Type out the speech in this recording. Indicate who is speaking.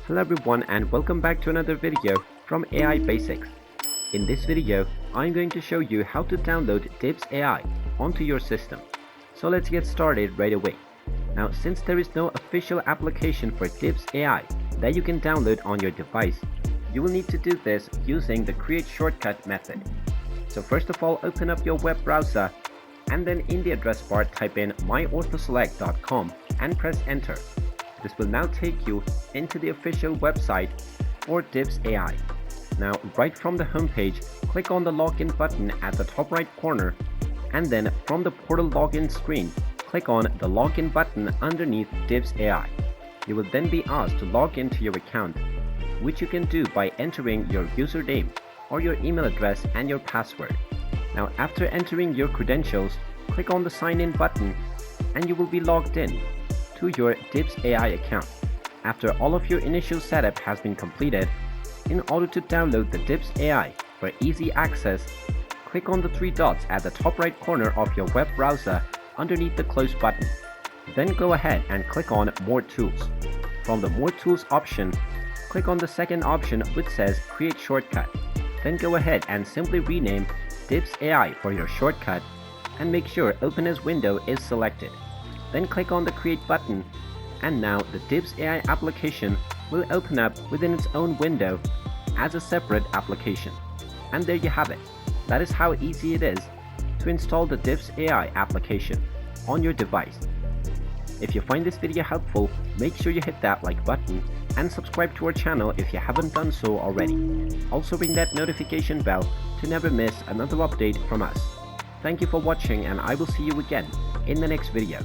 Speaker 1: Hello everyone and welcome back to another video from AI Basics. In this video, I'm going to show you how to download Dibs AI onto your system. So let's get started right away. Now since there is no official application for Dibs AI that you can download on your device, you will need to do this using the create shortcut method. So first of all, open up your web browser and then in the address bar type in myorthoselect.com and press enter. This will now take you into the official website for Dibs AI. Now right from the homepage, click on the login button at the top right corner, and then from the portal login screen, click on the login button underneath Dibs AI. You will then be asked to log into your account, which you can do by entering your username or your email address and your password. Now after entering your credentials, click on the sign in button and you will be logged in to your Dibs AI account. After all of your initial setup has been completed, in order to download the Dibs AI for easy access, click on the three dots at the top right corner of your web browser underneath the close button. Then go ahead and click on More Tools. From the More Tools option, click on the second option which says Create Shortcut. Then go ahead and simply rename Dibs AI for your shortcut and make sure Open as window is selected. Then click on the Create button, and now the Dibs AI application will open up within its own window as a separate application. And there you have it. That is how easy it is to install the Dibs AI application on your device. If you find this video helpful, make sure you hit that like button and subscribe to our channel if you haven't done so already. Also ring that notification bell to never miss another update from us. Thank you for watching and I will see you again in the next video.